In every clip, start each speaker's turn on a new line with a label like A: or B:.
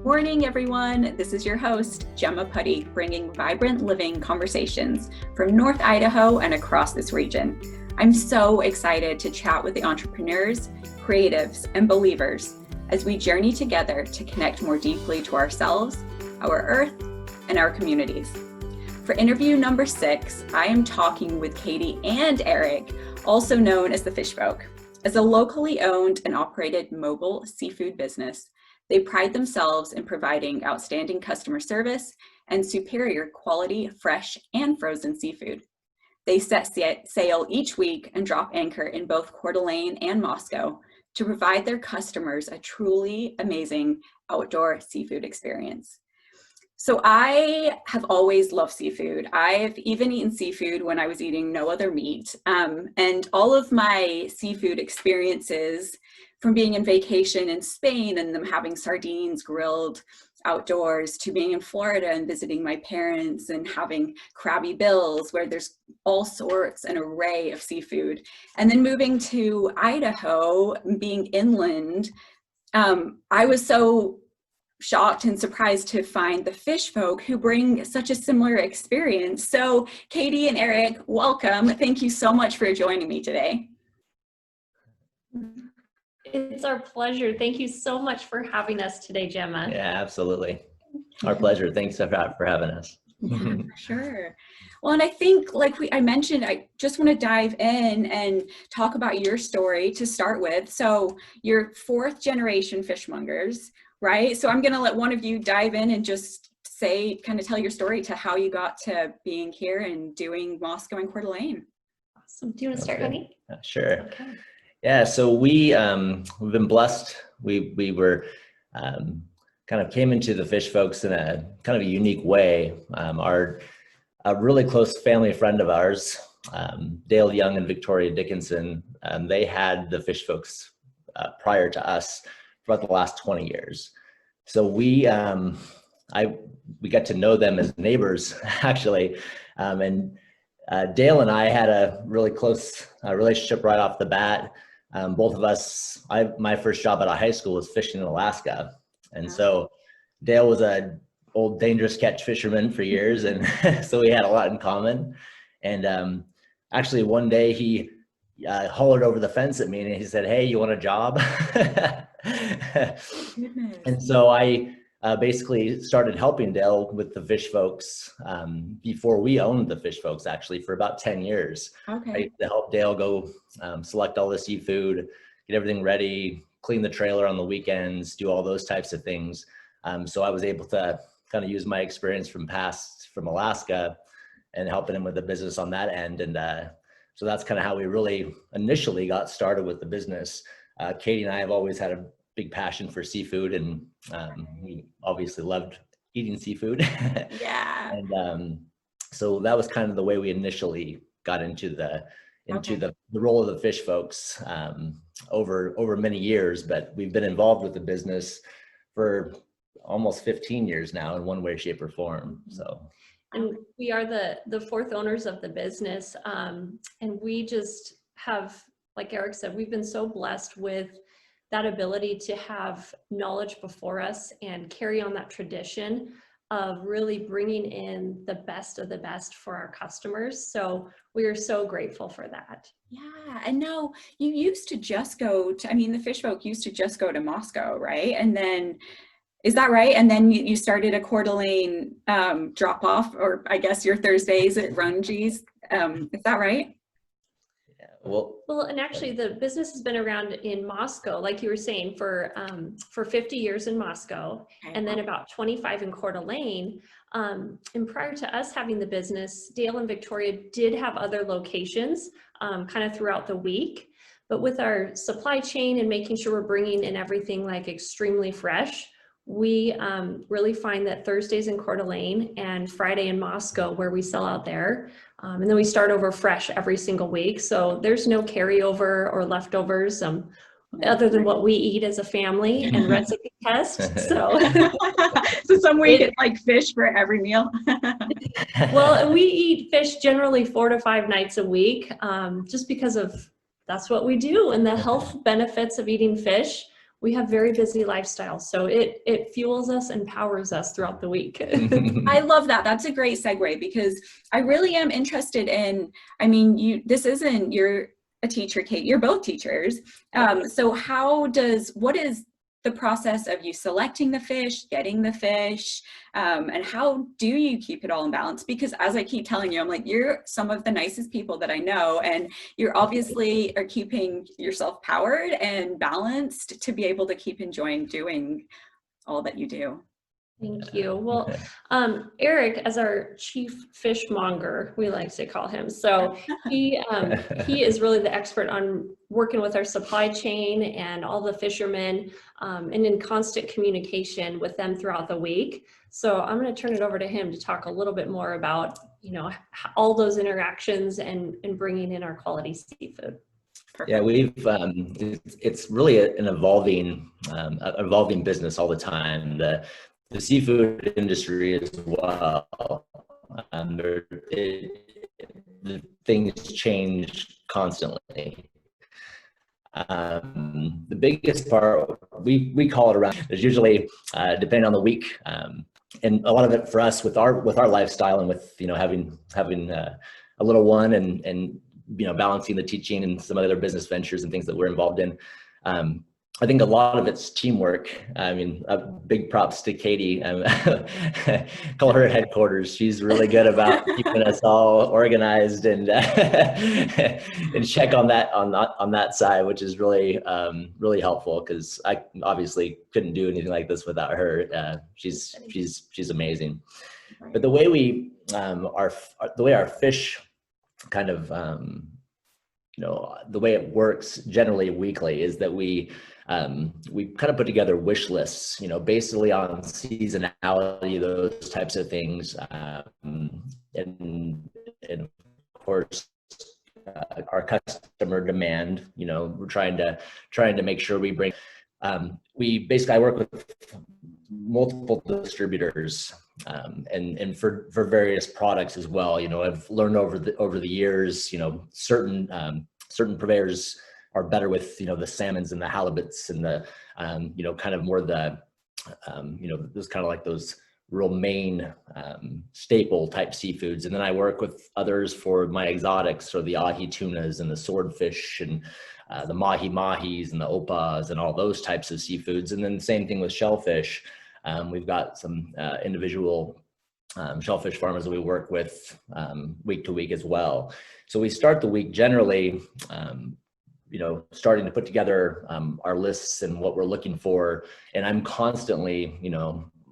A: Morning, everyone. This is your host, Gemma Putty, bringing vibrant living conversations from North Idaho and across this region. I'm so excited to chat with the entrepreneurs, creatives, and believers as we journey together to connect more deeply to ourselves, our earth, and our communities. For interview number 6, I am talking with Katie and Eric, also known as the Fish Folk. As a locally owned and operated mobile seafood business, they pride themselves in providing outstanding customer service and superior quality fresh and frozen seafood. They set sail each week and drop anchor in both Coeur d'Alene and Moscow to provide their customers a truly amazing outdoor seafood experience. So I have always loved seafood. I've even eaten seafood when I was eating no other meat. And all of my seafood experiences, from being in vacation in Spain and them having sardines grilled outdoors, to being in Florida and visiting my parents and having crabby bills where there's all sorts, an array of seafood. And then moving to Idaho, being inland, I was so shocked and surprised to find the Fish Folk who bring such a similar experience. So Katie and Eric, welcome. Thank you so much for joining me today.
B: It's our pleasure. Thank you so much for having us today, Gemma.
C: Yeah, absolutely. Our pleasure. Thanks for having us.
A: Yeah, for sure. Well, and I think, like I mentioned, I just want to dive in and talk about your story to start with. So you're 4th generation fishmongers, right? So I'm going to let one of you dive in and just kind of tell your story to how you got to being here and doing Moscow and Coeur d'Alene.
B: Awesome. Do you want to start, honey?
C: Sure.
B: Okay.
C: Yeah, so we've been blessed. We were kind of came into the Fish Folks in a kind of a unique way. A really close family friend of ours, Dale Young and Victoria Dickinson, they had the Fish Folks prior to us for about the last 20 years. So we got to know them as neighbors, actually, and Dale and I had a really close relationship right off the bat. Both of us, my first job out of high school was fishing in Alaska. And so Dale was an old dangerous catch fisherman for years. And so we had a lot in common. And actually one day he hollered over the fence at me and he said, "Hey, you want a job?" And so I basically started helping Dale with the Fish Folks before we owned the Fish Folks, actually, for about 10 years.
A: Okay.
C: I used to help Dale go select all the seafood, get everything ready, clean the trailer on the weekends, do all those types of things. So I was able to kind of use my experience from Alaska and helping him with the business on that end. And so that's kind of how we really initially got started with the business. Katie and I have always had a big passion for seafood, and we obviously loved eating seafood.
A: Yeah.
C: And so that was kind of the way we initially got into the role of the Fish Folks over many years. But we've been involved with the business for almost 15 years now in one way, shape, or form. So.
B: And we are the 4th owners of the business, and we just have, like Eric said, we've been so blessed with that ability to have knowledge before us and carry on that tradition of really bringing in the best of the best for our customers. So we are so grateful for that.
A: Yeah. And now you used to just go to, the Fish Folk used to just go to Moscow, right? And then, is that right? And then you started a Coeur d'Alene drop off, or I guess your Thursdays at Rungee's. Is that right?
B: Well, and actually the business has been around in Moscow, like you were saying, for 50 years in Moscow, and then about 25 in Coeur d'Alene. And prior to us having the business, Dale and Victoria did have other locations kind of throughout the week. But with our supply chain and making sure we're bringing in everything like extremely fresh, we really find that Thursdays in Coeur d'Alene and Friday in Moscow, where we sell out there. And then we start over fresh every single week. So there's no carryover or leftovers other than what we eat as a family and recipe test. So,
A: so some week it's like fish for every meal.
B: Well, we eat fish generally 4 to 5 nights a week, just because of that's what we do. And the health benefits of eating fish we have very busy lifestyles. So it fuels us and powers us throughout the week.
A: I love that. That's a great segue, because I really am interested in, I mean, you're a teacher, Kate, you're both teachers. So what is the process of you selecting the fish, getting the fish, and how do you keep it all in balance? Because as I keep telling you, I'm like, you're some of the nicest people that I know, and you're obviously are keeping yourself powered and balanced to be able to keep enjoying doing all that you do.
B: Thank you. Well, Eric, as our chief fishmonger, we like to call him. So he is really the expert on working with our supply chain and all the fishermen, and in constant communication with them throughout the week. So I'm going to turn it over to him to talk a little bit more about, all those interactions and bringing in our quality seafood.
C: Yeah, it's really an evolving business all the time. The seafood industry as well. The things change constantly. The biggest part, we call it around, is usually depending on the week, and a lot of it for us with our lifestyle and with having a little one and balancing the teaching and some other business ventures and things that we're involved in. I think a lot of it's teamwork. I mean, big props to Katie. Call her headquarters. She's really good about keeping us all organized and and check on that side, which is really really helpful, because I obviously couldn't do anything like this without her. She's amazing. But the way our fish kind of the way it works generally weekly is that we kind of put together wish lists, basically on seasonality, those types of things, and of course our customer demand. We're trying to make sure we bring. I work with multiple distributors, and for various products as well. I've learned over the years, certain purveyors are better with the salmons and the halibuts and the kind of more the those kind of like those real main staple type seafoods. And then I work with others for my exotics, or the ahi tunas and the swordfish and the mahi-mahis and the opas and all those types of seafoods. And then the same thing with shellfish. We've got some individual shellfish farmers that we work with week to week as well. So we start the week generally, starting to put together our lists and what we're looking for. And I'm constantly,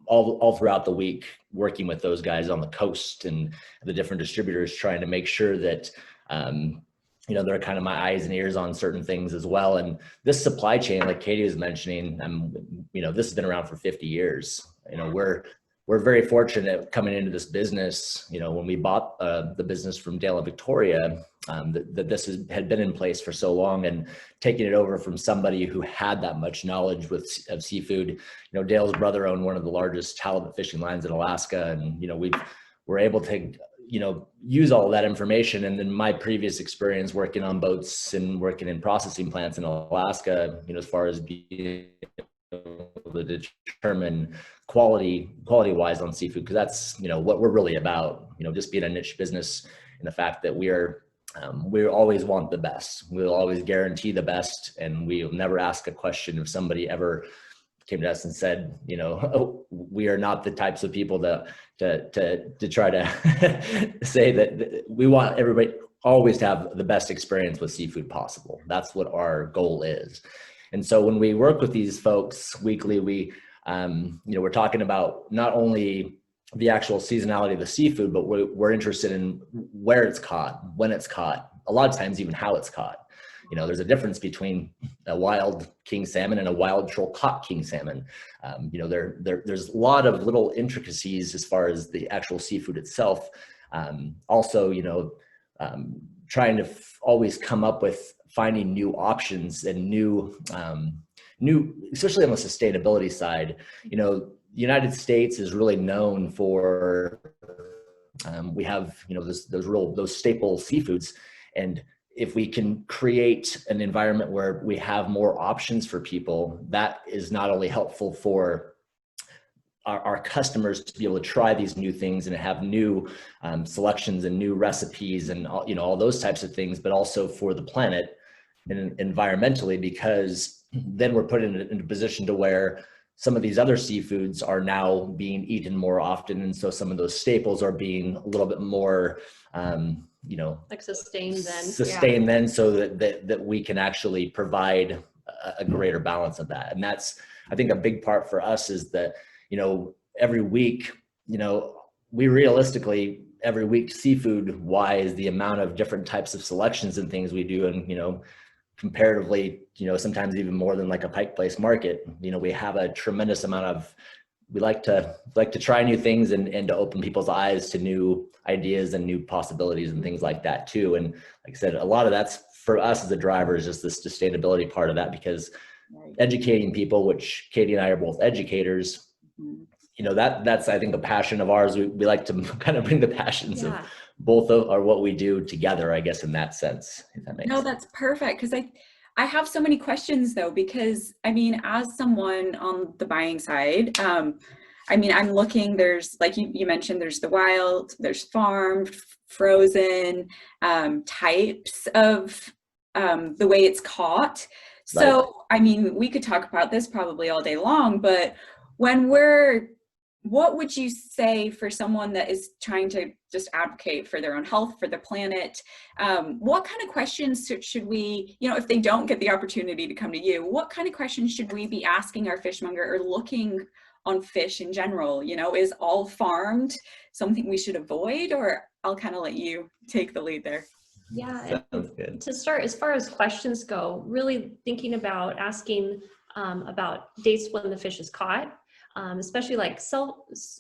C: all throughout the week working with those guys on the coast and the different distributors, trying to make sure that, they're kind of my eyes and ears on certain things as well. And this supply chain, like Katie was mentioning, this has been around for 50 years. We're very fortunate coming into this business, when we bought the business from Dale and Victoria, that this had been in place for so long, and taking it over from somebody who had that much knowledge of seafood. Dale's brother owned one of the largest halibut fishing lines in Alaska, and we're able to use all of that information. And then my previous experience working on boats and working in processing plants in Alaska, as far as being able to determine quality wise on seafood, because that's what we're really about, just being a niche business, and the fact that we always want the best. We'll always guarantee the best, and we'll never ask a question if somebody ever came to us and said, oh, we are not the types of people to try to say that we want everybody always to have the best experience with seafood possible. That's what our goal is. And so when we work with these folks weekly, we're talking about not only the actual seasonality of the seafood, but we're interested in where it's caught, when it's caught, a lot of times even how it's caught. There's a difference between a wild king salmon and a wild troll caught king salmon. There's a lot of little intricacies as far as the actual seafood itself. Also, trying to always come up with finding new options and new, especially on the sustainability side. The United States is really known for, we have, those staple seafoods, and if we can create an environment where we have more options for people, that is not only helpful for our customers to be able to try these new things and have new selections and new recipes and all those types of things, but also for the planet and environmentally, because then we're put in a position to where some of these other seafoods are now being eaten more often, and so some of those staples are being a little bit more
B: like sustained
C: then, so that we can actually provide a greater balance of that. And that's, I think, a big part for us is that every week, we realistically, every week, seafood wise, the amount of different types of selections and things we do, and comparatively, sometimes even more than like a Pike Place market, we have a tremendous amount of, we like to try new things and to open people's eyes to new ideas and new possibilities and things like that too. And like I said, a lot of that's for us as a driver is just the sustainability part of that, because educating people, which Katie and I are both educators, that's, I think, a passion of ours. We like to kind of bring the passions of both of what we do together, I guess, in that sense, if that makes sense.
A: No, that's perfect. Because I have so many questions though, because as someone on the buying side, I'm looking, there's, like you mentioned, there's the wild, there's farmed, frozen, types of the way it's caught. So, we could talk about this probably all day long, but what would you say for someone that is trying to just advocate for their own health, for the planet? What kind of questions should we, if they don't get the opportunity to come to you, what kind of questions should we be asking our fishmonger or looking on fish in general? Is all farmed something we should avoid? Or I'll kind of let you take the lead there.
B: Yeah, and to start, as far as questions go, really thinking about asking about dates when the fish is caught. Especially like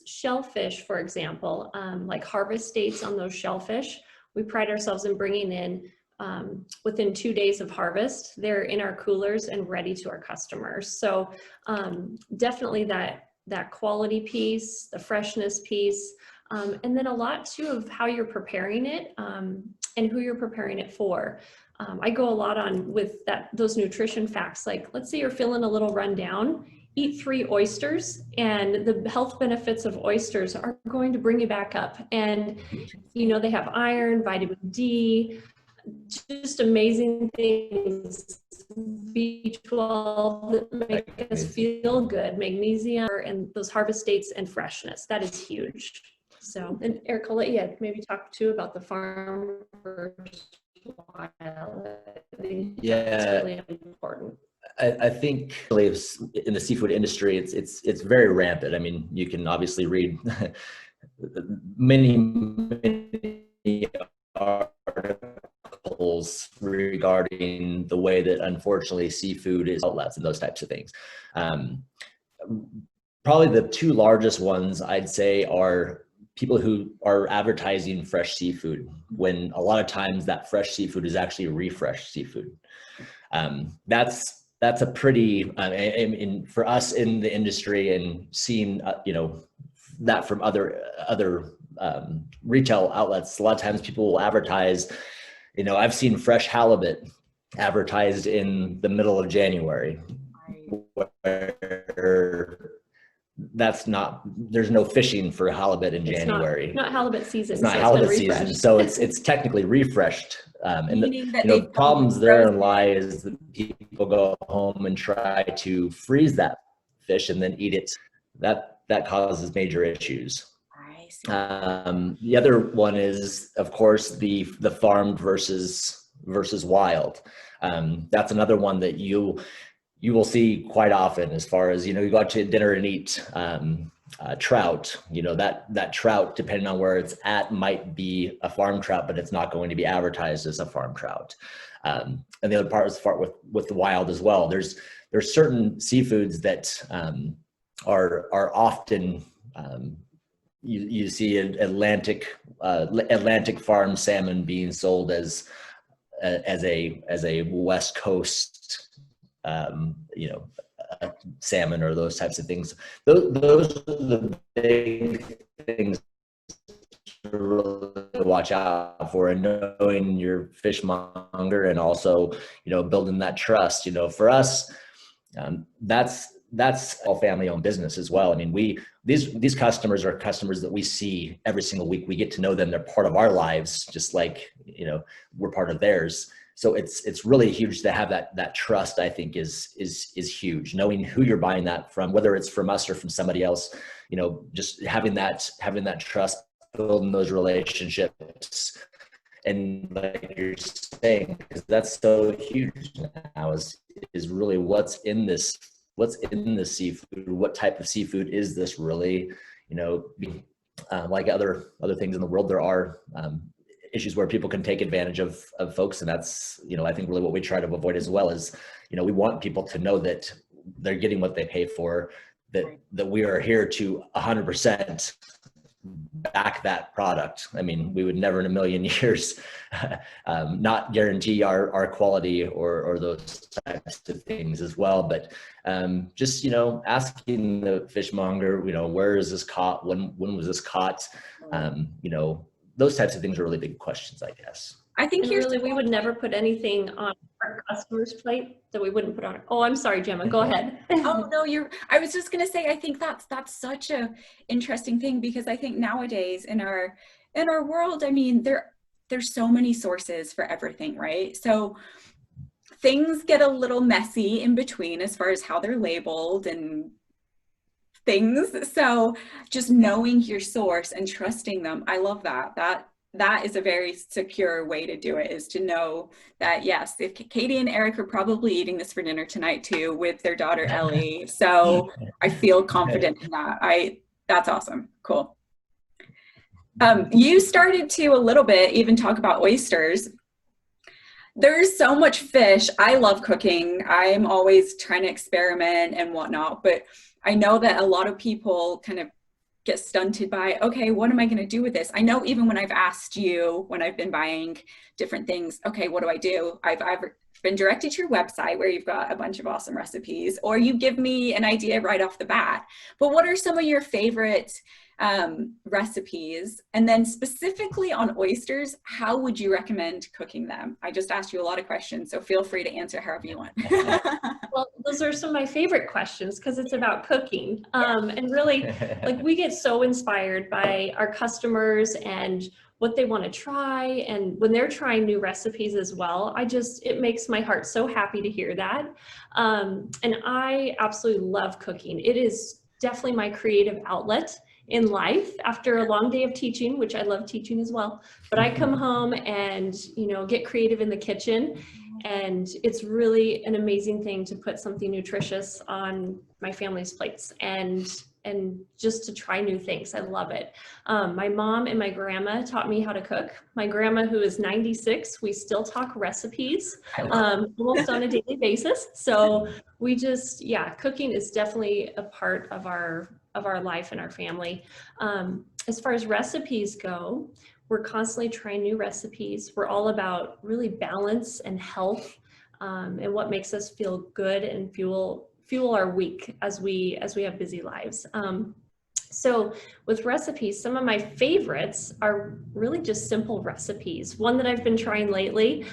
B: shellfish, for example, like harvest dates on those shellfish. We pride ourselves in bringing in within 2 days of harvest. They're in our coolers and ready to our customers. So definitely that quality piece, the freshness piece, and then a lot too of how you're preparing it and who you're preparing it for. I go a lot on with those nutrition facts. Like, let's say you're feeling a little run down. Eat 3 oysters, and the health benefits of oysters are going to bring you back up. And, they have iron, vitamin D, just amazing things, B12 that make us feel good, magnesium, and those harvest dates and freshness. That is huge. So, and Eric, I'll let you maybe talk too about the farm versus wild. I think that's really important.
C: I think in the seafood industry, it's very rampant. You can obviously read many articles regarding the way that, unfortunately, seafood is outlets and those types of things. Probably the 2 largest ones I'd say are people who are advertising fresh seafood, when a lot of times that fresh seafood is actually refreshed seafood. That's a pretty, for us in the industry and seeing, that from other retail outlets, a lot of times people will advertise, I've seen fresh halibut advertised in the middle of January, where there's no fishing for halibut in January.
B: Not halibut season.
C: It's not halibut season, so it's technically refreshed. And the problems therein lie is that people go home and try to freeze that fish and then eat it. That causes major issues. The other one is, of course, the farmed versus wild. That's another one that you will see quite often, as far as, you go out to dinner and eat trout. That trout, depending on where it's at, might be a farm trout, but it's not going to be advertised as a farm trout. And the other part is with the wild as well. There's certain seafoods that are often you see Atlantic farm salmon being sold as a West Coast salmon or those types of things. Those are the big things really watch out for, and knowing your fishmonger, and also, building that trust. For us, that's all family-owned business as well. I mean, these customers are customers that we see every single week. We get to know them; they're part of our lives, just like we're part of theirs. So it's really huge to have that trust. I think is huge. Knowing who you're buying that from, whether it's from us or from somebody else, just having that trust, building those relationships, and like you're saying, because that's so huge now, is really what's in this seafood. What type of seafood is this really? Like other things in the world, there are issues where people can take advantage of folks, and that's I think really what we try to avoid as well. Is we want people to know that they're getting what they pay for, that we are here to 100% back that product. I mean, we would never in a million years not guarantee our quality or those types of things as well. But just asking the fishmonger, where is this caught? When was this caught? Those types of things are really big questions, I guess.
A: I think
B: we would never put anything on our customer's plate that we wouldn't put on. Oh, I'm sorry, Gemma, go ahead.
A: Oh no, I was just going to say, I think that's such a interesting thing, because I think nowadays in our world, I mean, there's so many sources for everything, right? So things get a little messy in between as far as how they're labeled and things. So just knowing your source and trusting them, I love that. That is a very secure way to do it, is to know that, yes, if Katie and Eric are probably eating this for dinner tonight too with their daughter Ellie. So I feel confident in that. That's awesome. Cool. You started to a little bit even talk about oysters. There's so much fish. I love cooking. I'm always trying to experiment and whatnot, but I know that a lot of people kind of get stunted by, okay, what am I going to do with this? I know even when I've asked you, when I've been buying different things, okay, what do I do? I've been directed to your website where you've got a bunch of awesome recipes, or you give me an idea right off the bat. But what are some of your favorite recipes? And then specifically on oysters, how would you recommend cooking them? I just asked you a lot of questions, so feel free to answer however you want.
B: Well, those are some of my favorite questions, because it's about cooking. And really, like, we get so inspired by our customers and what they want to try, and when they're trying new recipes as well. It makes my heart so happy to hear that. And I absolutely love cooking. It is definitely my creative outlet in life after a long day of teaching, which I love teaching as well. But I come home and, get creative in the kitchen, and it's really an amazing thing to put something nutritious on my family's plates and just to try new things. I love it. My mom and my grandma taught me how to cook. My grandma, who is 96, we still talk recipes almost on a daily basis. So we just, cooking is definitely a part of our life and our family. As far as recipes go, we're constantly trying new recipes. We're all about really balance and health, and what makes us feel good and fuel our week as we have busy lives. So with recipes, some of my favorites are really just simple recipes. One that I've been trying lately,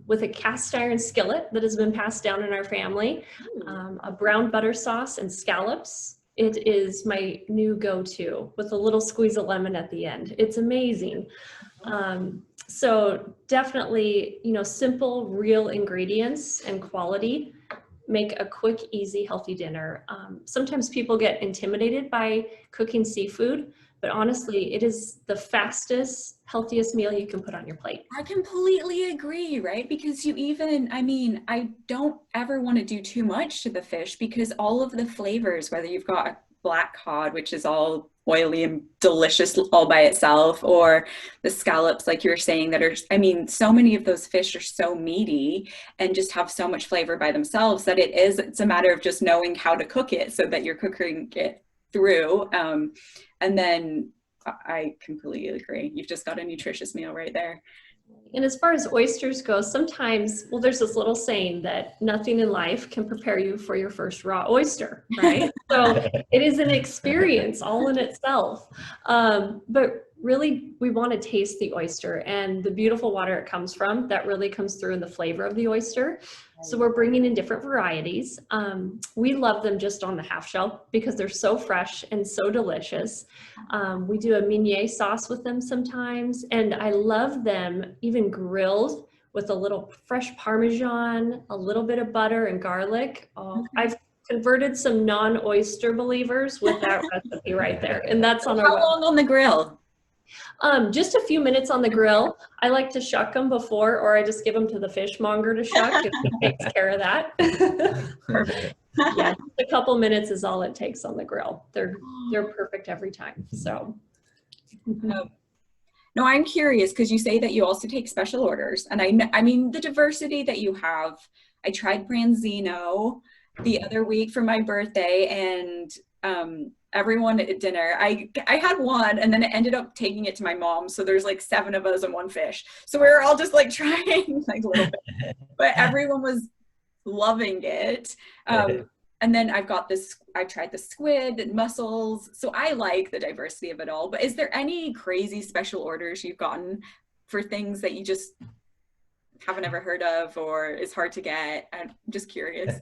B: with a cast iron skillet that has been passed down in our family, a brown butter sauce and scallops. It is my new go-to, with a little squeeze of lemon at the end. It's amazing. So definitely, simple, real ingredients and quality make a quick, easy, healthy dinner. Sometimes people get intimidated by cooking seafood, but honestly, it is the fastest, healthiest meal you can put on your plate.
A: I completely agree, right? Because I don't ever want to do too much to the fish, because all of the flavors, whether you've got a black cod, which is all oily and delicious all by itself, or the scallops, like you were saying, so many of those fish are so meaty and just have so much flavor by themselves that it's a matter of just knowing how to cook it so that you're cooking it through. And then I completely agree. You've just got a nutritious meal right there.
B: And as far as oysters go, sometimes, there's this little saying that nothing in life can prepare you for your first raw oyster, right? So it is an experience all in itself. But really, we want to taste the oyster and the beautiful water it comes from. That really comes through in the flavor of the oyster. So we're bringing in different varieties. We love them just on the half shell because they're so fresh and so delicious. We do a meunier sauce with them sometimes, and I love them even grilled with a little fresh Parmesan, a little bit of butter and garlic. Oh, I've converted some non-oyster believers with that recipe right there, and that's on our
A: How long on the grill?
B: Just a few minutes on the grill. I like to shuck them before, or I just give them to the fishmonger to shuck, and he takes care of that.
A: Perfect.
B: Yeah, just a couple minutes is all it takes on the grill. They're perfect every time. So.
A: No, I'm curious because you say that you also take special orders, and I mean the diversity that you have. I tried branzino the other week for my birthday, and everyone at dinner, I had one, and then it ended up taking it to my mom. So there's like 7 of us and 1 fish. So we were all just like trying like a little bit, but everyone was loving it. And then I tried the squid and mussels. So I like the diversity of it all. But is there any crazy special orders you've gotten for things that you just haven't ever heard of or is hard to get? I'm just curious.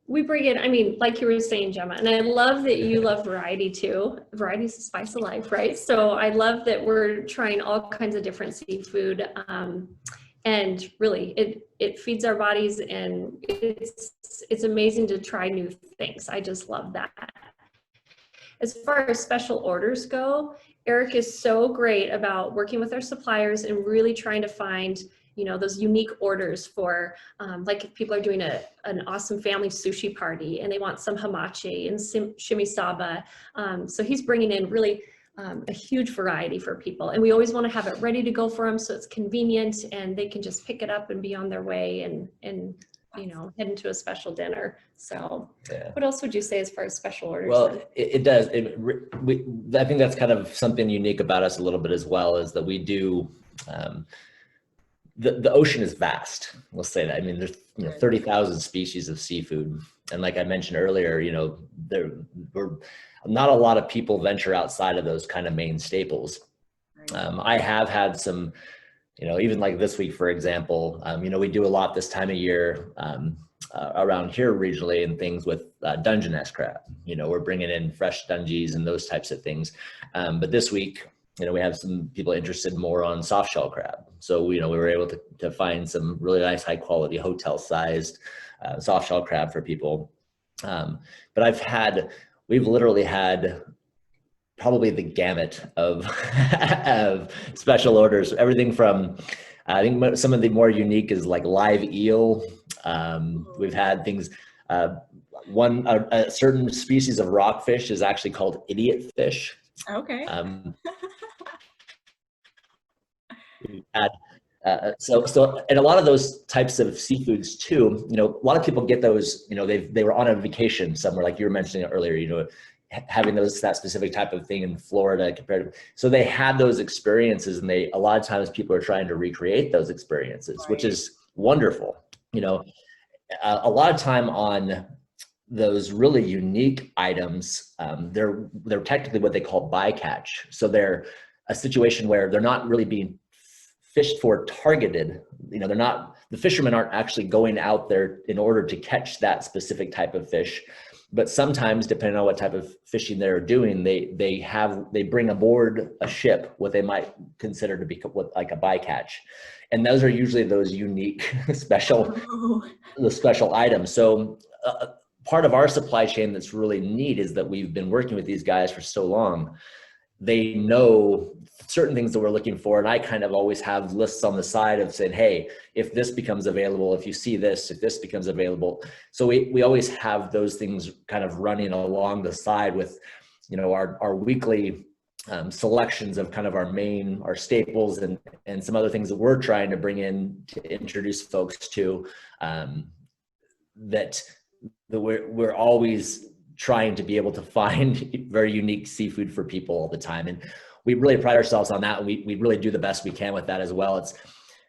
B: We bring in, I mean, like you were saying, Gemma, and I love that you love variety too. Variety is the spice of life, right? So I love that we're trying all kinds of different seafood. And really, it feeds our bodies, and it's amazing to try new things. I just love that. As far as special orders go, Eric is so great about working with our suppliers and really trying to find, you know, those unique orders for, like if people are doing an awesome family sushi party and they want some hamachi and shimisaba. So he's bringing in really a huge variety for people. And we always want to have it ready to go for them so it's convenient and they can just pick it up and be on their way and you know, head into a special dinner. So what else would you say as far as special orders?
C: Well, it does. I think that's kind of something unique about us a little bit as well, is that we do, the ocean is vast. We'll say that. I mean, there's 30,000 species of seafood. And like I mentioned earlier, you know, not a lot of people venture outside of those kind of main staples. I have had some, you know, even like this week, for example, you know, we do a lot this time of year around here regionally and things with Dungeness crab. You know, we're bringing in fresh dungies and those types of things. But this week, you know, we have some people interested more on soft shell crab. So, you know, we were able to find some really nice, high quality hotel sized soft shell crab for people. But we've literally had probably the gamut of, of special orders, everything from, I think some of the more unique is like live eel. We've had things, a certain species of rockfish is actually called idiot fish.
A: Okay.
C: And a lot of those types of seafoods too, you know, a lot of people get those, you know, they were on a vacation somewhere, like you were mentioning earlier, you know, having that specific type of thing in Florida compared to, so they had those experiences, and a lot of times people are trying to recreate those experiences, which is wonderful. You know, a lot of time on those really unique items, they're technically what they call bycatch. So they're a situation where they're not really being fished for targeted, you know, the fishermen aren't actually going out there in order to catch that specific type of fish. But sometimes, depending on what type of fishing they're doing, they bring aboard a ship what they might consider to be like a bycatch, and those are usually those unique special items. So part of our supply chain that's really neat is that we've been working with these guys for so long. They know certain things that we're looking for, and I kind of always have lists on the side of saying, hey, if this becomes available, if you see this, if this becomes available. So we always have those things kind of running along the side with, you know, our weekly selections of kind of our staples and some other things that we're trying to bring in to introduce folks to, that we're always trying to be able to find very unique seafood for people all the time. And we really pride ourselves on that. And we really do the best we can with that as well.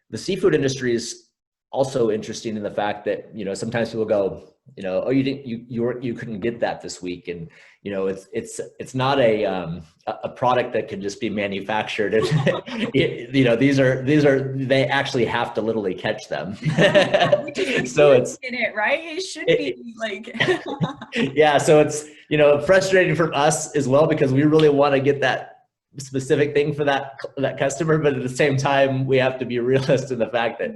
C: The seafood industry is also interesting in the fact that, you know, sometimes people go, oh, you couldn't get that this week. And, it's not a product that can just be manufactured. And, they actually have to literally catch them. So it's
A: in it, right? It should be like,
C: yeah. So it's, frustrating for us as well, because we really want to get that specific thing for that customer, but at the same time we have to be realist in the fact that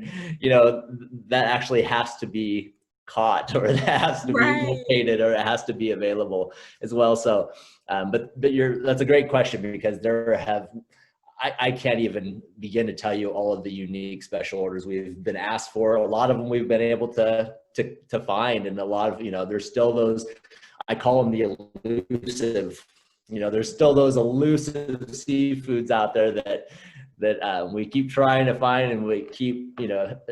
C: that actually has to be caught, or it has to be located, or it has to be available as well. So but that's a great question, because I can't even begin to tell you all of the unique special orders we've been asked for. A lot of them we've been able to find, and a lot of there's still those, I call them the elusive, there's still those elusive seafoods out there that we keep trying to find, and we keep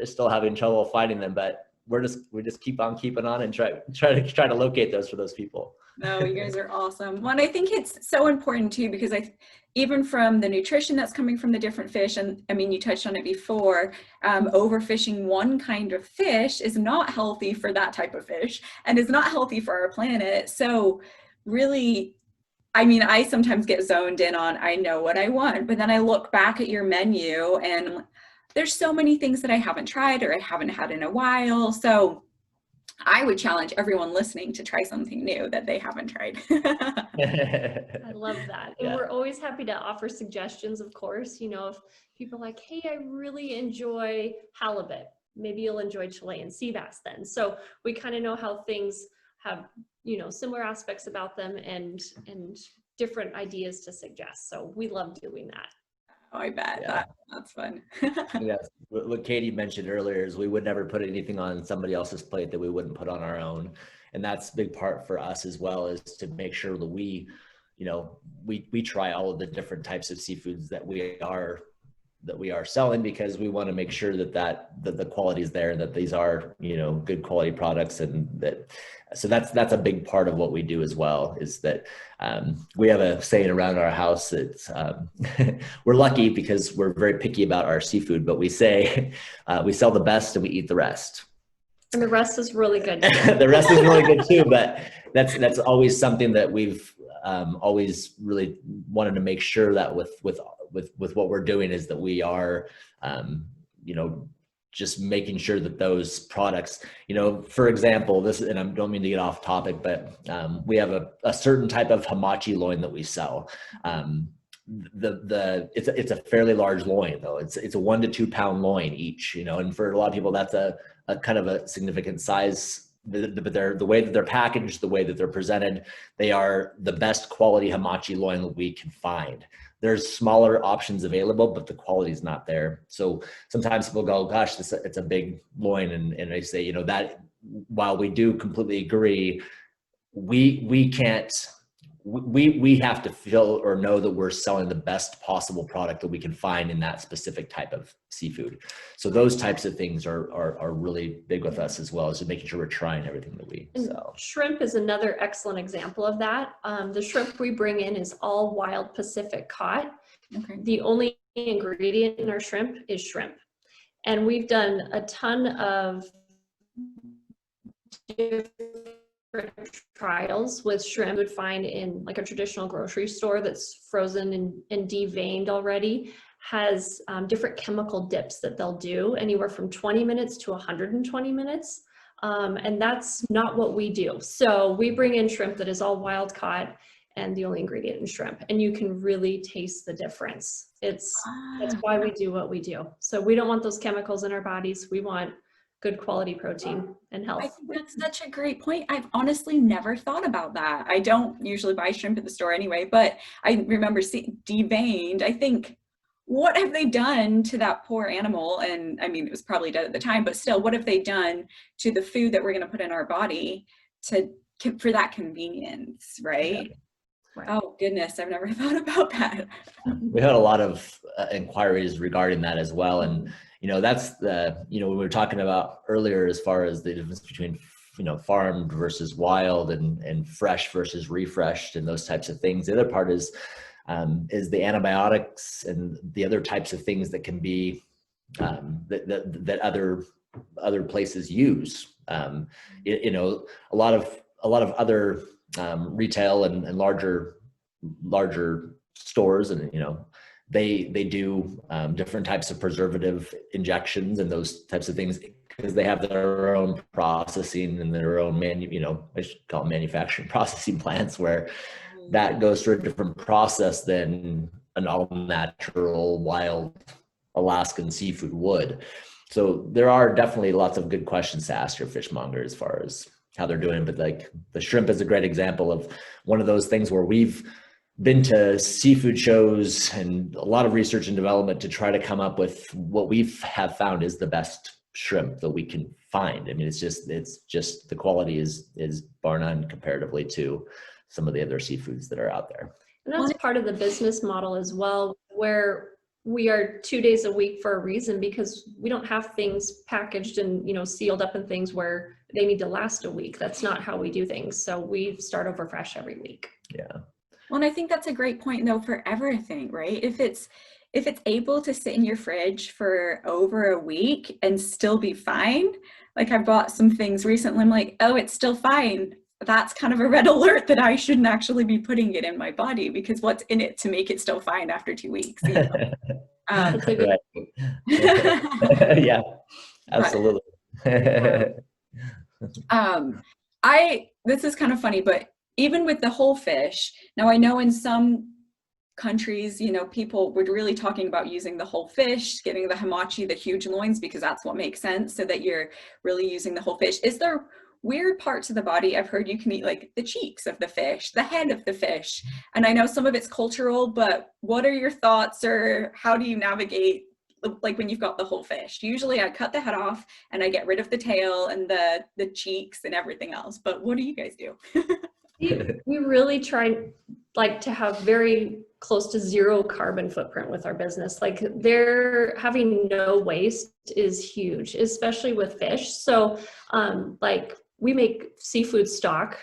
C: still having trouble finding them, but we just keep on keeping on and try to locate those for those people.
A: No, you guys are awesome. Well, and I think it's so important too, because even from the nutrition that's coming from the different fish, and I mean, you touched on it before, overfishing one kind of fish is not healthy for that type of fish, and is not healthy for our planet. So really, I mean, I sometimes get zoned in on, I know what I want, but then I look back at your menu and there's so many things that I haven't tried or I haven't had in a while. So I would challenge everyone listening to try something new that they haven't tried.
B: I love that. And
C: Yeah.
B: We're always happy to offer suggestions, of course. If people are like, hey, I really enjoy halibut, maybe you'll enjoy Chilean sea bass then. So we kind of know how things have, similar aspects about them and different ideas to suggest. So we love doing that.
A: Oh, I bet.
C: Yeah.
A: That's fun.
C: Yes. What Katie mentioned earlier is we would never put anything on somebody else's plate that we wouldn't put on our own. And that's a big part for us as well, is to make sure that we try all of the different types of seafoods that we are selling, because we want to make sure that the quality is there, and that these are, good quality products. And so that's a big part of what we do as well, is that we have a saying around our house that we're lucky because we're very picky about our seafood, but we say we sell the best and we eat the rest.
B: And the rest is really good.
C: The rest is really good too, but that's always something that we've always really wanted to make sure that with what we're doing, is that we are, just making sure that those products, for example, and I don't mean to get off topic, but we have a certain type of hamachi loin that we sell. It's a fairly large loin though. It's a 1 to 2 pound loin each, and for a lot of people that's a kind of a significant size. But the way that they're packaged, the way that they're presented, they are the best quality hamachi loin that we can find. There's smaller options available, but the quality is not there. So sometimes people go, gosh, it's a big loin. And I say, that while we do completely agree, we can't, we have to feel or know that we're selling the best possible product that we can find in that specific type of seafood. So those types of things are really big with us, as well as making sure we're trying everything that we sell.
B: Shrimp is another excellent example of that. The shrimp we bring in is all wild Pacific caught. Okay. The only ingredient in our shrimp is shrimp. And we've done a ton of different trials with shrimp you would find in like a traditional grocery store that's frozen and deveined already, has different chemical dips that they'll do anywhere from 20 minutes to 120 minutes. And that's not what we do. So we bring in shrimp that is all wild caught and the only ingredient in shrimp, and you can really taste the difference. That's why we do what we do. So we don't want those chemicals in our bodies. We want good quality protein and health.
A: I think that's such a great point. I've honestly never thought about that. I don't usually buy shrimp at the store anyway, but I remember seeing deveined. I think, what have they done to that poor animal? And I mean, it was probably dead at the time, but still, what have they done to the food that we're going to put in our body for that convenience, right? Yeah. Right. Oh goodness, I've never thought about that.
C: We had a lot of inquiries regarding that as well. And that's we were talking about earlier, as far as the difference between, farmed versus wild and fresh versus refreshed and those types of things. The other part is the antibiotics and the other types of things that can be, that other other places use. You know, a lot of other retail and larger stores, and you know, they do different types of preservative injections and those types of things, because they have their own processing and their own I should call them manufacturing processing plants, where that goes through a different process than an all natural wild Alaskan seafood would. So there are definitely lots of good questions to ask your fishmonger as far as how they're doing. But like the shrimp is a great example of one of those things where we've been to seafood shows and a lot of research and development to try to come up with what we have found is the best shrimp that we can find. I mean, it's just the quality is bar none comparatively to some of the other seafoods that are out there.
B: And that's part of the business model as well, where we are 2 days a week for a reason, because we don't have things packaged and, you know, sealed up in things where they need to last a week. That's not how we do things. So we start over fresh every week.
C: Yeah.
A: Well, and I think that's a great point though for everything, right? If it's able to sit in your fridge for over a week and still be fine, like I bought some things recently, I'm like, oh, it's still fine. That's kind of a red alert that I shouldn't actually be putting it in my body, because what's in it to make it still fine after 2 weeks? You know?
C: Right. Yeah, absolutely.
A: This is kind of funny, but even with the whole fish, now I know in some countries, you know, people were really talking about using the whole fish, getting the hamachi, the huge loins, because that's what makes sense, so that you're really using the whole fish. Is there weird parts of the body? I've heard you can eat like the cheeks of the fish, the head of the fish, and I know some of it's cultural, but what are your thoughts, or how do you navigate like when you've got the whole fish? Usually I cut the head off and I get rid of the tail and the cheeks and everything else, but what do you guys do?
B: We really try like to have very close to zero carbon footprint with our business. Like having no waste is huge, especially with fish. So like we make seafood stock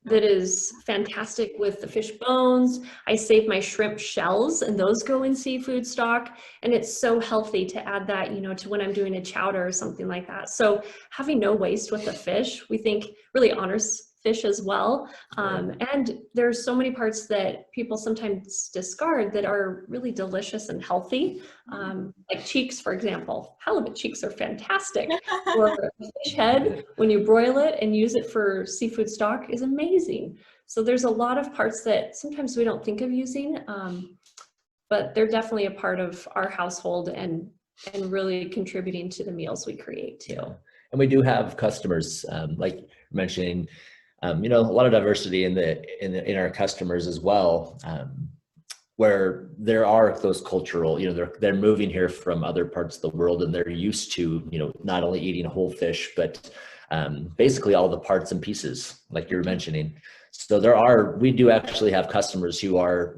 B: that is fantastic with the fish bones. I save my shrimp shells and those go in seafood stock. And it's so healthy to add that, you know, to when I'm doing a chowder or something like that. So having no waste with the fish, we think really honors fish as well. And there's so many parts that people sometimes discard that are really delicious and healthy. Like cheeks, for example. Halibut cheeks are fantastic. Or a fish head, when you broil it and use it for seafood stock, is amazing. So there's a lot of parts that sometimes we don't think of using, but they're definitely a part of our household and really contributing to the meals we create too.
C: Yeah. And we do have customers, like mentioning, you know, a lot of diversity in our customers as well, where there are those cultural, you know, they're moving here from other parts of the world, and they're used to, you know, not only eating whole fish, but basically all the parts and pieces, like you're mentioning. So we do actually have customers who are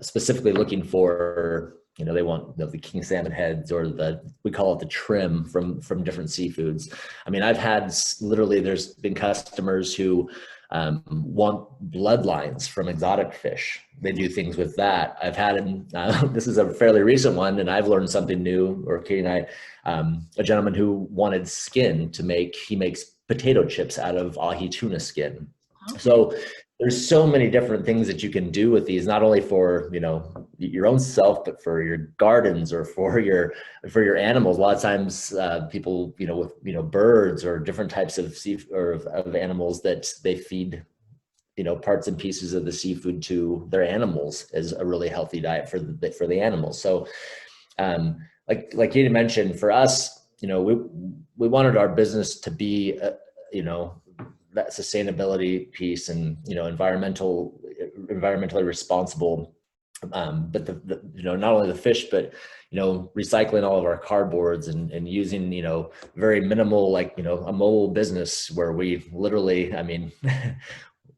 C: specifically looking for, you know, they want the king salmon heads, or we call it the trim from different seafoods. I mean, there's been customers who want bloodlines from exotic fish. They do things with that. I've had, this is a fairly recent one, and I've learned something new, or Katie and I, a gentleman who wanted skin he makes potato chips out of ahi tuna skin. Okay. So there's so many different things that you can do with these, not only for, you know, your own self, but for your gardens or for your animals. A lot of times people, you know, with, you know, birds or different types of of animals, that they feed, you know, parts and pieces of the seafood to their animals as a really healthy diet for the animals. So like Katie mentioned, for us, you know, we wanted our business to be, you know, that sustainability piece and, you know, environmentally responsible, but you know, not only the fish, but, you know, recycling all of our cardboards and using, you know, very minimal, like, you know, a mobile business where we literally, I mean,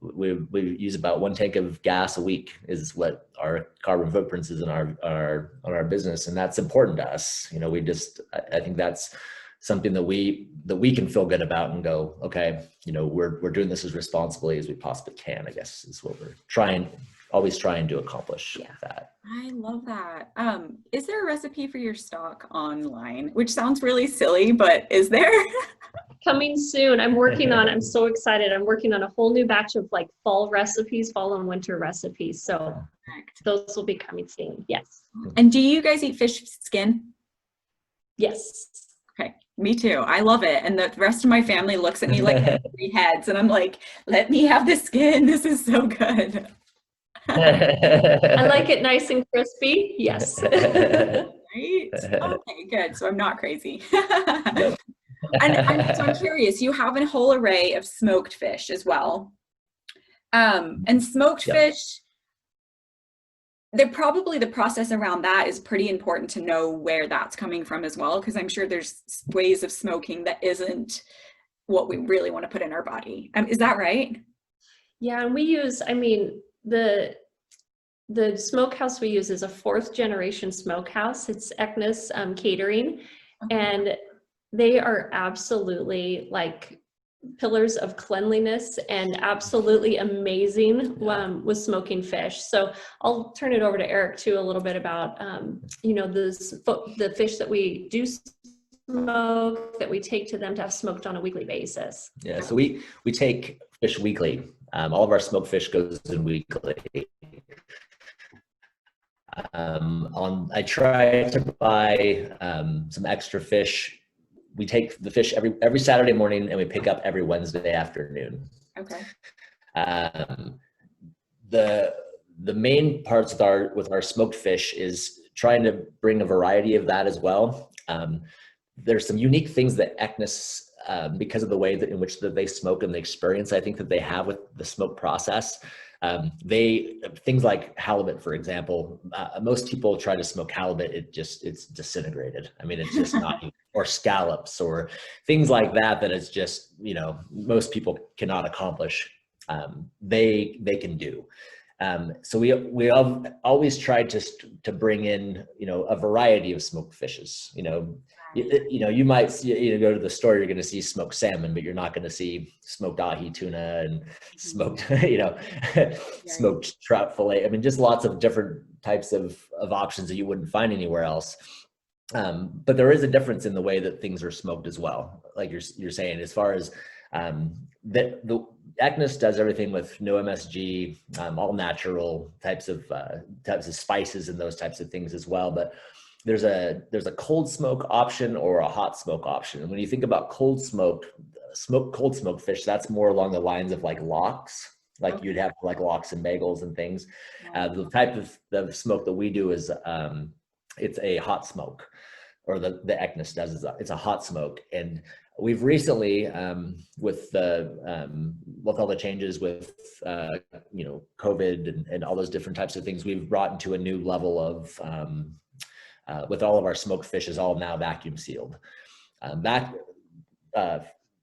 C: we use about 1 tank of gas a week is what our carbon footprints is in our business, and that's important to us. You know, I think that's something that we can feel good about and go, okay, you know, we're doing this as responsibly as we possibly can, I guess, is what we're trying always trying to accomplish that.
A: I love that. Is there a recipe for your stock online? Which sounds really silly, but is there?
B: Coming soon. I'm so excited. I'm working on a whole new batch of like fall recipes, fall and winter recipes. So those will be coming soon. Yes.
A: And do you guys eat fish skin?
B: Yes.
A: Okay, me too. I love it. And the rest of my family looks at me like I have 3 heads, and I'm like, let me have the skin. This is so good.
B: I like it nice and crispy. Yes.
A: Right? Okay, good. So I'm not crazy. And so I'm curious, you have a whole array of smoked fish as well. And smoked fish, they're probably, the process around that is pretty important to know where that's coming from as well, because I'm sure there's ways of smoking that isn't what we really want to put in our body. Is that right?
B: Yeah, and we use, the smokehouse we use is a 4th generation smokehouse. It's Eknus Catering, and they are absolutely like pillars of cleanliness and absolutely amazing with smoking fish. So I'll turn it over to Eric too a little bit about the fish that we do smoke, that we take to them to have smoked on a weekly basis.
C: Yeah, so we take fish weekly. All of our smoked fish goes in weekly. I try to buy some extra fish. We take the fish every Saturday morning, and we pick up every Wednesday afternoon.
A: Okay.
C: The main parts with our smoked fish is trying to bring a variety of that as well. There's some unique things that Eknus, because of the way in which they smoke and the experience I think that they have with the smoke process. Things like halibut, for example, most people try to smoke halibut, it's disintegrated. It's just not, or scallops or things like that it's just, most people cannot accomplish. They can do. So we have always tried to bring in, a variety of smoked fishes. You might see, go to the store, you're going to see smoked salmon, but you're not going to see smoked ahi tuna and smoked, smoked trout fillet. Just lots of different types of options that you wouldn't find anywhere else. But there is a difference in the way that things are smoked as well. Like you're saying, as far as the Eknus does everything with no MSG, all natural types of spices and those types of things as well. But there's a cold smoke option or a hot smoke option. And when you think about cold smoked fish, that's more along the lines of like lox, like you'd have like lox and bagels and things. The type of smoke that we do is it's a hot smoke, or the Eknus does is it's a hot smoke. And we've recently, with all the changes with COVID and all those different types of things, we've brought into a new level of with all of our smoked fish is all now vacuum sealed.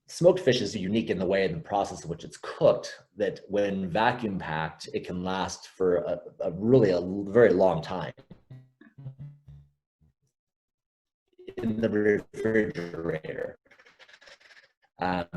C: Smoked fish is unique in the way and the process in which it's cooked, that when vacuum packed, it can last for a very long time in the refrigerator.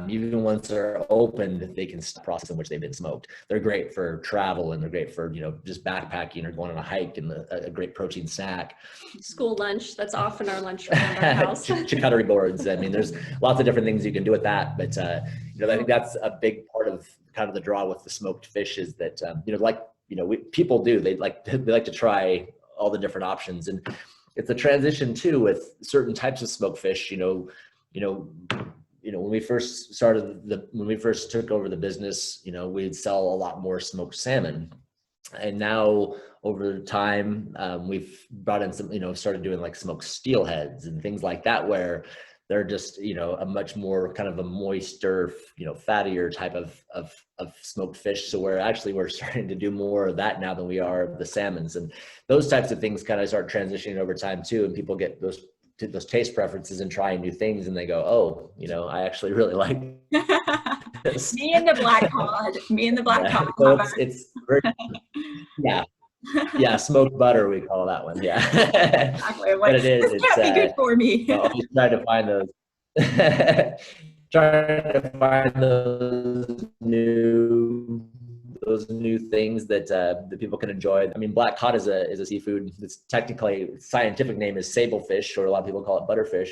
C: Even once they're opened, they can stop the process in which they've been smoked. They're great for travel, and they're great for just backpacking or going on a hike, and a great protein snack.
B: School lunch, that's often our lunch around our house.
C: Charcuterie boards. There's lots of different things you can do with that, but I think that's a big part of kind of the draw with the smoked fish is that people do, they like to try all the different options. And it's a transition too with certain types of smoked fish. When we first took over the business, we'd sell a lot more smoked salmon. And now over time, we've brought in some, started doing like smoked steelheads and things like that, where they're just, a much more kind of a moister, fattier type of smoked fish. So we're starting to do more of that now than we are the salmons, and those types of things kind of start transitioning over time too. And people get those taste preferences and trying new things, and they go, oh, I actually really like this.
A: Me and the black cod.
C: So it's very, yeah, smoked butter, we call that one. Yeah.
A: Exactly.
C: But it is.
A: This can't be good for me.
C: Always trying to find those. Trying to find those those new things that that people can enjoy. I mean, black cod is a seafood. It's technically, scientific name is sablefish, or a lot of people call it butterfish,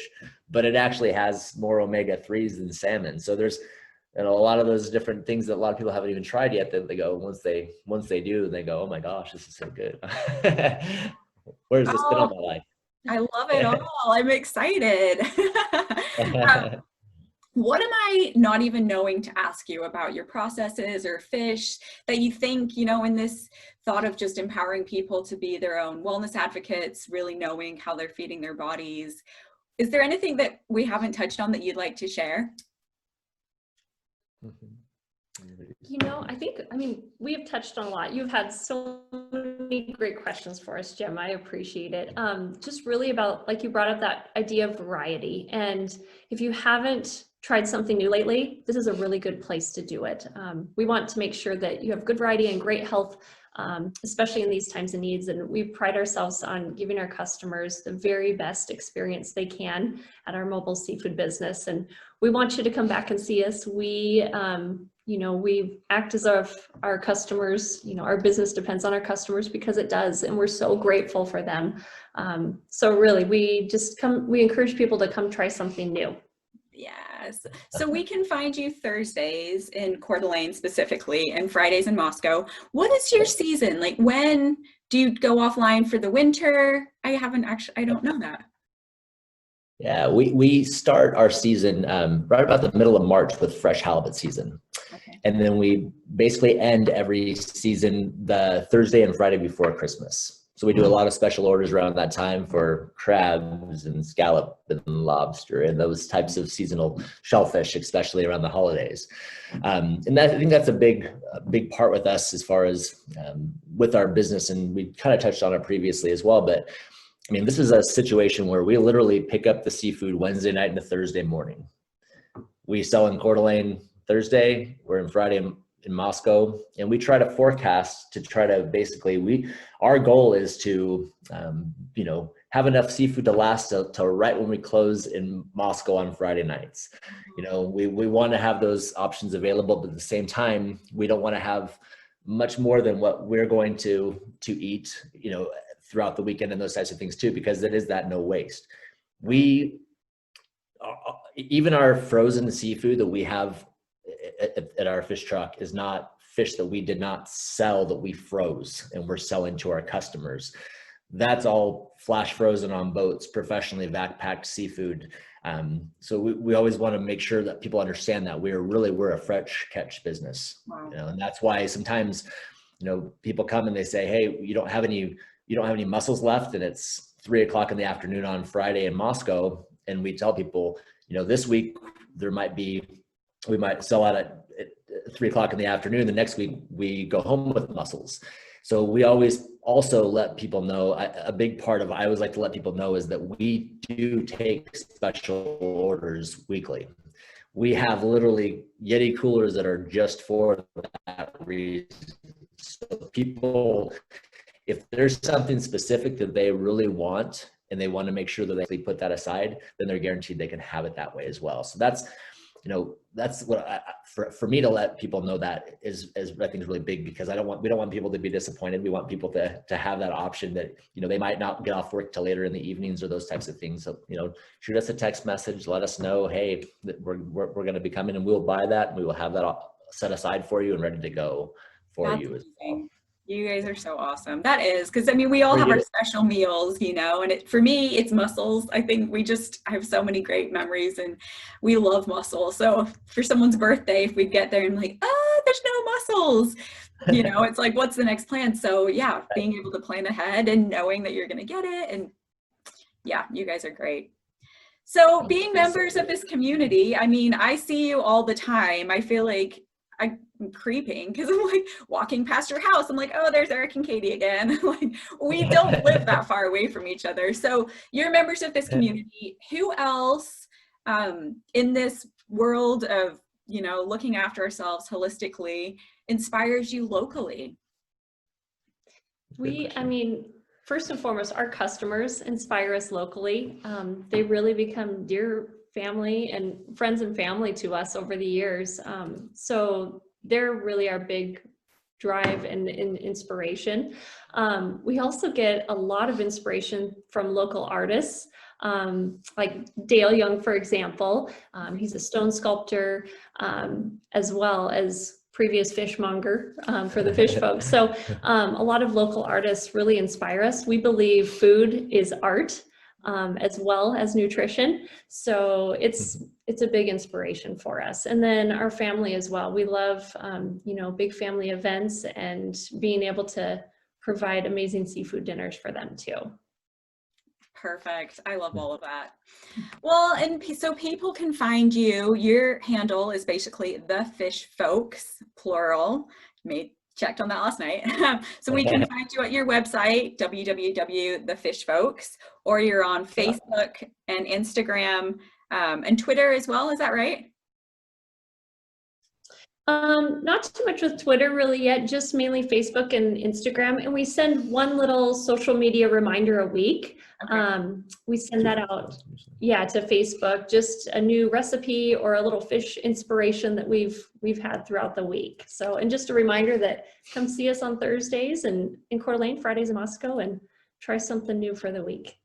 C: but it actually has more omega-3s than salmon. So there's a lot of those different things that a lot of people haven't even tried yet, that they go, once they do, they go, oh my gosh, this is so good. Where's this been all my life?
A: I love it all. I'm excited. What am I not even knowing to ask you about your processes or fish that you think, in this thought of just empowering people to be their own wellness advocates, really knowing how they're feeding their bodies? Is there anything that we haven't touched on that you'd like to share?
B: We have touched on a lot. You've had so many great questions for us, Jim. I appreciate it. Just really about, like you brought up that idea of variety. And if you haven't tried something new lately, this is a really good place to do it. We want to make sure that you have good variety and great health, especially in these times of needs. And we pride ourselves on giving our customers the very best experience they can at our mobile seafood business. And we want you to come back and see us. We act as our customers, our business depends on our customers, because it does. And we're so grateful for them. So really, we encourage people to come try something new.
A: Yes. So we can find you Thursdays in Coeur d'Alene specifically, and Fridays in Moscow. What is your season? Like, when do you go offline for the winter? I don't know that.
C: Yeah, we start our season right about the middle of March with fresh halibut season. Okay. And then we basically end every season the Thursday and Friday before Christmas. So we do a lot of special orders around that time for crabs and scallop and lobster and those types of seasonal shellfish, especially around the holidays. And I think that's a big part with us as far as with our business. And we kind of touched on it previously as well, but I mean, this is a situation where we literally pick up the seafood Wednesday night and a Thursday morning. We sell in Coeur d'Alene Thursday, we're in Friday in Moscow, and we try to forecast to try to basically, our goal is to, have enough seafood to last till right when we close in Moscow on Friday nights. We want to have those options available, but at the same time, we don't want to have much more than what we're going to eat, throughout the weekend and those types of things too, because it is that no waste. Even our frozen seafood that we have at our fish truck is not fish that we did not sell, that we froze and we're selling to our customers. That's all flash frozen on boats, professionally vac packed seafood. So we always want to make sure that people understand that we're a fresh catch business. Wow. And that's why sometimes, people come and they say, hey, you don't have any mussels left, and it's 3:00 in the afternoon on Friday in Moscow. And we tell people, this week we might sell out at 3:00 in the afternoon. The next week we go home with mussels. So we always also let people know, a big part of, I always like to let people know, is that we do take special orders weekly. We have literally Yeti coolers that are just for that reason. So people, if there's something specific that they really want and they want to make sure that they actually put that aside, then they're guaranteed they can have it that way as well. So that's what for me to let people know that is I think is really big, because we don't want people to be disappointed. We want people to have that option that, they might not get off work till later in the evenings or those types of things. So, shoot us a text message, let us know, hey, we're going to be coming and we'll buy that, and we will have that set aside for you and ready to go for you as well.
A: You guys are so awesome. That is, because we all have our special meals, and for me, it's mussels. I think I have so many great memories, and we love mussels. So for someone's birthday, if we get there and like, there's no mussels, it's like, what's the next plan? So yeah, being able to plan ahead and knowing that you're going to get it. And yeah, you guys are great. So being members of this community, I see you all the time. I feel like I'm creeping because I'm like walking past your house. I'm like, oh, there's Eric and Katie again. Like, we don't live that far away from each other. So you're members of this community. Who else in this world of, looking after ourselves holistically inspires you locally?
B: First and foremost, our customers inspire us locally. They really become dear family and friends and family to us over the years. So they're really our big drive and inspiration. We also get a lot of inspiration from local artists, like Dale Young, for example. He's a stone sculptor, as well as previous fishmonger for the fish folks. So a lot of local artists really inspire us. We believe food is art, as well as nutrition. So it's a big inspiration for us. And then our family as well. We love, big family events and being able to provide amazing seafood dinners for them too.
A: Perfect. I love all of that. Well, and so people can find you. Your handle is basically the Fish Folks, plural. Checked on that last night. So we can find you at your website, www.thefishfolks, or you're on Facebook and Instagram and Twitter as well. Is that right?
B: Not too much with Twitter really yet, just mainly Facebook and Instagram. And we send one little social media reminder a week. Okay. We send that out, to Facebook, just a new recipe or a little fish inspiration that we've had throughout the week. So, and just a reminder that come see us on Thursdays and in Coeur d'Alene, Fridays in Moscow, and try something new for the week.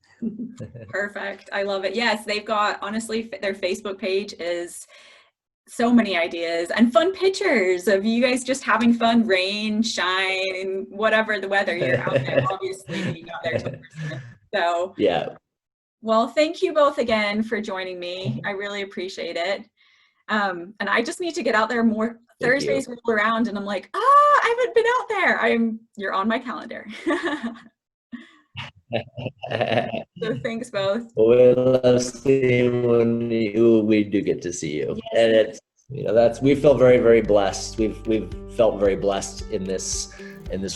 A: Perfect. I love it. Yes, they've got, honestly, their Facebook page is so many ideas and fun pictures of you guys just having fun, rain, shine, whatever the weather, you're out there, obviously being out there to person. So
C: yeah.
A: Well, thank you both again for joining me. I really appreciate it. And I just need to get out there more. Thursdays roll around and I'm like, I haven't been out there. You're on my calendar. So thanks both.
C: We love seeing when we do get to see you. Yes. And it's, we feel very, very blessed. We've felt very blessed in this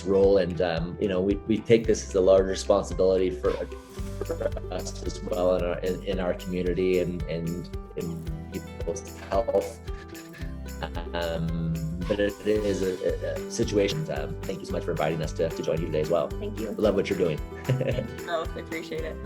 C: role, and we take this as a large responsibility for us as well in our community and in people's health. But it is a situation. Thank you so much for inviting us to join you today as well.
B: Thank you.
C: We love what you're doing.
A: Oh, I appreciate it.